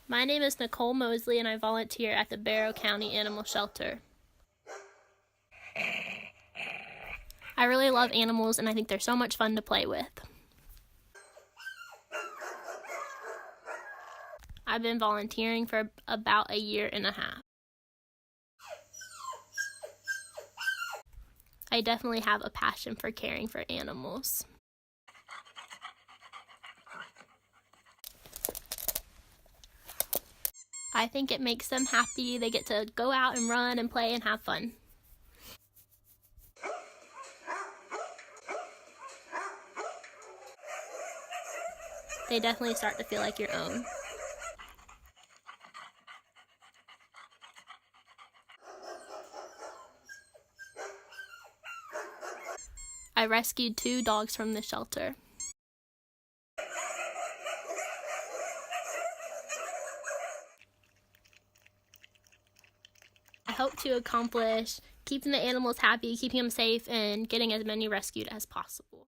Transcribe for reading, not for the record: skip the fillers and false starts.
My name is Nicole Mosley, and I volunteer at the Barrow County Animal Shelter. I really love animals, and I think they're so much fun to play with. I've been volunteering for about a year and a half. I definitely have a passion for caring for animals. I think it makes them happy. They get to go out and run and play and have fun. They definitely start to feel like your own. I rescued 2 dogs from the shelter. I hope to accomplish keeping the animals happy, keeping them safe, and getting as many rescued as possible.